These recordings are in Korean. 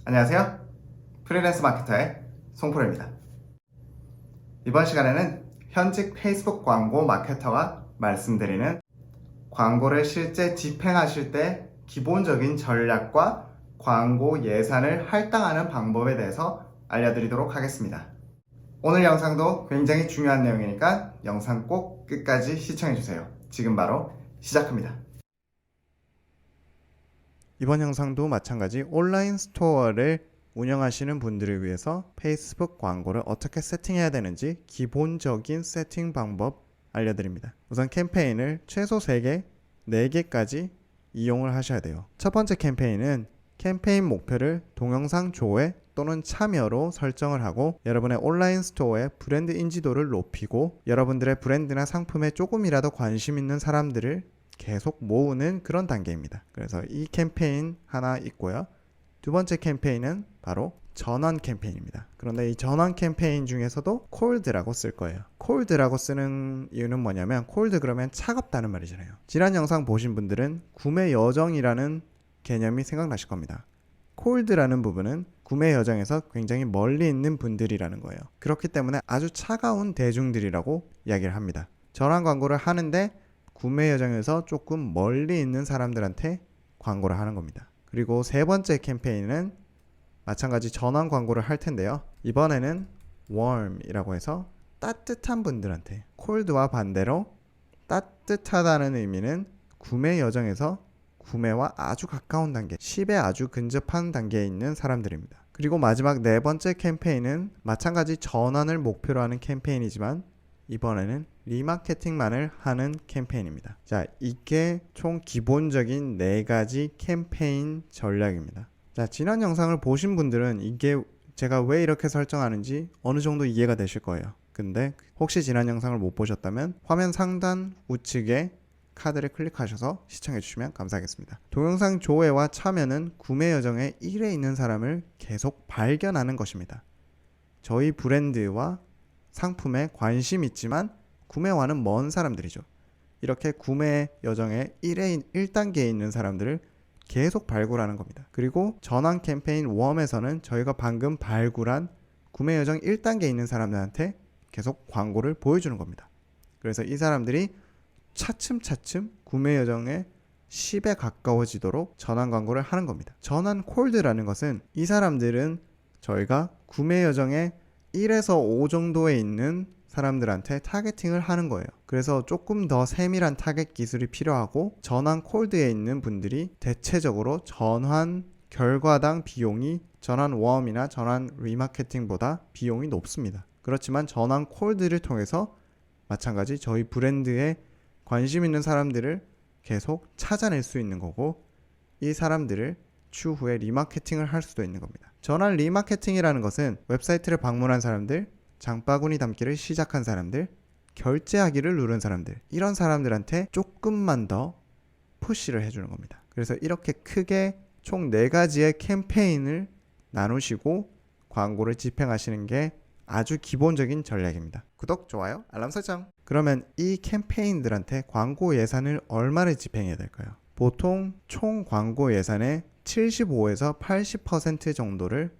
안녕하세요. 프리랜서 마케터의 송프로입니다. 이번 시간에는 현직 페이스북 광고 마케터가 말씀드리는 광고를 실제 집행하실 때 기본적인 전략과 광고 예산을 할당하는 방법에 대해서 알려드리도록 하겠습니다. 오늘 영상도 굉장히 중요한 내용이니까 영상 꼭 끝까지 시청해주세요. 지금 바로 시작합니다. 이번 영상도 마찬가지 온라인 스토어를 운영하시는 분들을 위해서 페이스북 광고를 어떻게 세팅해야 되는지 기본적인 세팅 방법 알려드립니다. 우선 캠페인을 최소 3개, 4개까지 이용을 하셔야 돼요. 첫 번째 캠페인은 캠페인 목표를 동영상 조회 또는 참여로 설정을 하고 여러분의 온라인 스토어의 브랜드 인지도를 높이고 여러분들의 브랜드나 상품에 조금이라도 관심 있는 사람들을 계속 모으는 그런 단계입니다. 그래서 이 캠페인 하나 있고요. 두 번째 캠페인은 바로 전환 캠페인입니다. 그런데 이 전환 캠페인 중에서도 콜드라고 쓸 거예요. 콜드라고 쓰는 이유는 뭐냐면 콜드 그러면 차갑다는 말이잖아요. 지난 영상 보신 분들은 구매 여정이라는 개념이 생각나실 겁니다. 콜드라는 부분은 구매 여정에서 굉장히 멀리 있는 분들이라는 거예요. 그렇기 때문에 아주 차가운 대중들이라고 이야기를 합니다. 전환 광고를 하는데 구매 여정에서 조금 멀리 있는 사람들한테 광고를 하는 겁니다. 그리고 세 번째 캠페인은 마찬가지 전환 광고를 할 텐데요. 이번에는 warm이라고 해서 따뜻한 분들한테, cold와 반대로 따뜻하다는 의미는 구매 여정에서 구매와 아주 가까운 단계, 10에 아주 근접한 단계에 있는 사람들입니다. 그리고 마지막 네 번째 캠페인은 마찬가지 전환을 목표로 하는 캠페인이지만 이번에는 리마케팅만을 하는 캠페인입니다. 자, 이게 총 기본적인 4가지 캠페인 전략입니다. 자, 지난 영상을 보신 분들은 이게 제가 왜 이렇게 설정하는지 어느 정도 이해가 되실 거예요. 근데 혹시 지난 영상을 못 보셨다면 화면 상단 우측에 카드를 클릭하셔서 시청해 주시면 감사하겠습니다. 동영상 조회와 참여는 구매 여정의 1에 있는 사람을 계속 발견하는 것입니다. 저희 브랜드와 상품에 관심 있지만 구매와는 먼 사람들이죠. 이렇게 구매 여정의 1단계에 있는 사람들을 계속 발굴하는 겁니다. 그리고 전환 캠페인 웜에서는 저희가 방금 발굴한 구매 여정 1단계에 있는 사람들한테 계속 광고를 보여주는 겁니다. 그래서 이 사람들이 차츰차츰 구매 여정의 10에 가까워지도록 전환 광고를 하는 겁니다. 전환 콜드라는 것은 이 사람들은 저희가 구매 여정의 1에서 5 정도에 있는 사람들한테 타겟팅을 하는 거예요. 그래서 조금 더 세밀한 타겟 기술이 필요하고 전환 콜드에 있는 분들이 대체적으로 전환 결과당 비용이 전환 웜이나 전환 리마케팅보다 비용이 높습니다. 그렇지만 전환 콜드를 통해서 마찬가지 저희 브랜드에 관심 있는 사람들을 계속 찾아낼 수 있는 거고 이 사람들을 추후에 리마케팅을 할 수도 있는 겁니다. 전환 리마케팅이라는 것은 웹사이트를 방문한 사람들, 장바구니 담기를 시작한 사람들, 결제하기를 누른 사람들, 이런 사람들한테 조금만 더 푸시를 해주는 겁니다. 그래서 이렇게 크게 총 4가지의 캠페인을 나누시고 광고를 집행하시는 게 아주 기본적인 전략입니다. 구독, 좋아요, 알람 설정. 그러면 이 캠페인들한테 광고 예산을 얼마를 집행해야 될까요? 보통 총 광고 예산의 75에서 80% 정도를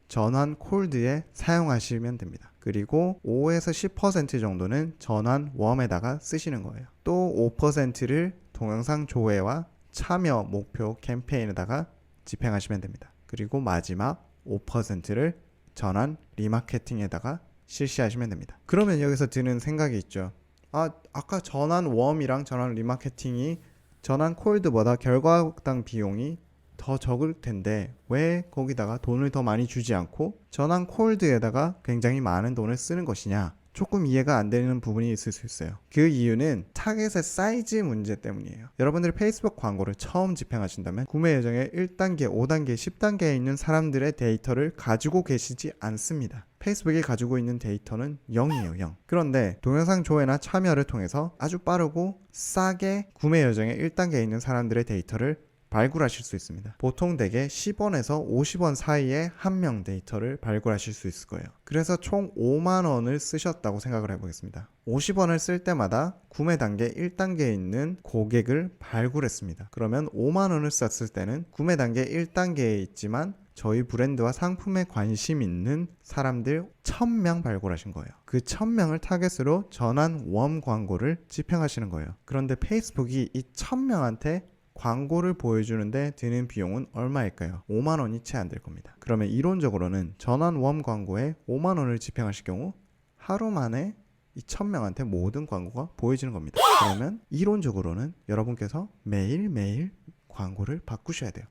전환 콜드에 사용하시면 됩니다. 그리고 5에서 10% 정도는 전환 웜에다가 쓰시는 거예요. 또 5%를 동영상 조회와 참여 목표 캠페인에다가 집행하시면 됩니다. 그리고 마지막 5%를 전환 리마케팅에다가 실시하시면 됩니다. 그러면 여기서 드는 생각이 있죠. 아까 전환 웜이랑 전환 리마케팅이 전환 콜드보다 결과당 비용이 더 적을 텐데 왜 거기다가 돈을 더 많이 주지 않고 전환 콜드에다가 굉장히 많은 돈을 쓰는 것이냐? 조금 이해가 안 되는 부분이 있을 수 있어요. 그 이유는 타겟의 사이즈 문제 때문이에요. 여러분들이 페이스북 광고를 처음 집행하신다면 구매 여정의 1단계, 5단계, 10단계에 있는 사람들의 데이터를 가지고 계시지 않습니다. 페이스북이 가지고 있는 데이터는 0이에요, 0. 그런데 동영상 조회나 참여를 통해서 아주 빠르고 싸게 구매 여정의 1단계에 있는 사람들의 데이터를 발굴하실 수 있습니다. 보통 대개 10원에서 50원 사이에 한 명 데이터를 발굴하실 수 있을 거예요. 그래서 총 5만 원을 쓰셨다고 생각을 해보겠습니다. 50원을 쓸 때마다 구매 단계 1단계에 있는 고객을 발굴했습니다. 그러면 5만 원을 썼을 때는 구매 단계 1단계에 있지만 저희 브랜드와 상품에 관심 있는 사람들 1000명 발굴하신 거예요. 그 1000명을 타겟으로 전환 웜 광고를 집행하시는 거예요. 그런데 페이스북이 이 1000명한테 광고를 보여주는데 드는 비용은 얼마일까요? 5만 원이 채 안 될 겁니다. 그러면 이론적으로는 전환 웜 광고에 5만 원을 집행하실 경우 하루 만에 이 1000명한테 모든 광고가 보여지는 겁니다. 그러면 이론적으로는 여러분께서 매일매일 광고를 바꾸셔야 돼요.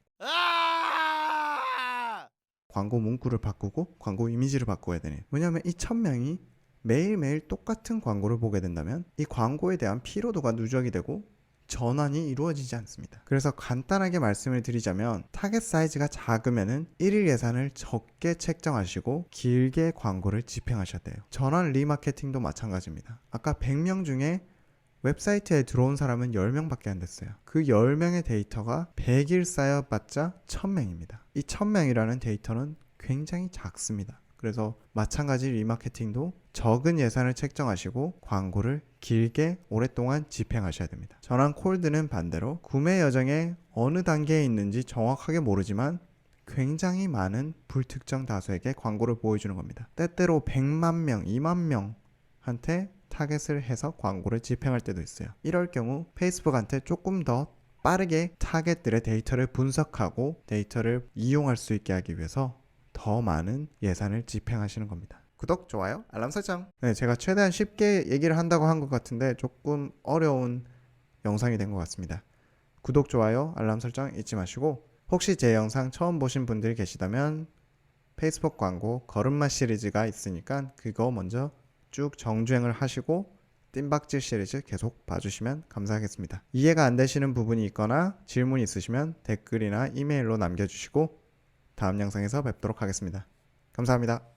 광고 문구를 바꾸고 광고 이미지를 바꿔야 되는. 왜냐하면 이 1000명이 매일매일 똑같은 광고를 보게 된다면 이 광고에 대한 피로도가 누적이 되고 전환이 이루어지지 않습니다. 그래서 간단하게 말씀을 드리자면 타겟 사이즈가 작으면은 1일 예산을 적게 책정하시고 길게 광고를 집행하셔야 돼요. 전환 리마케팅도 마찬가지입니다. 아까 100명 중에 웹사이트에 들어온 사람은 10명밖에 안 됐어요. 그 10명의 데이터가 100일 쌓여봤자 1000명입니다. 이 1000명이라는 데이터는 굉장히 작습니다. 그래서 마찬가지 리마케팅도 적은 예산을 책정하시고 광고를 길게 오랫동안 집행하셔야 됩니다. 전환 콜드는 반대로 구매 여정의 어느 단계에 있는지 정확하게 모르지만 굉장히 많은 불특정 다수에게 광고를 보여주는 겁니다. 때때로 100만 명, 2만 명한테 타겟을 해서 광고를 집행할 때도 있어요. 이럴 경우 페이스북한테 조금 더 빠르게 타겟들의 데이터를 분석하고 데이터를 이용할 수 있게 하기 위해서 더 많은 예산을 집행하시는 겁니다. 구독, 좋아요, 알람 설정. 네, 제가 최대한 쉽게 얘기를 한다고 한 것 같은데 조금 어려운 영상이 된 것 같습니다. 구독, 좋아요, 알람 설정 잊지 마시고 혹시 제 영상 처음 보신 분들이 계시다면 페이스북 광고 걸음마 시리즈가 있으니까 그거 먼저 쭉 정주행을 하시고 뜀박질 시리즈 계속 봐주시면 감사하겠습니다. 이해가 안 되시는 부분이 있거나 질문이 있으시면 댓글이나 이메일로 남겨주시고 다음 영상에서 뵙도록 하겠습니다. 감사합니다.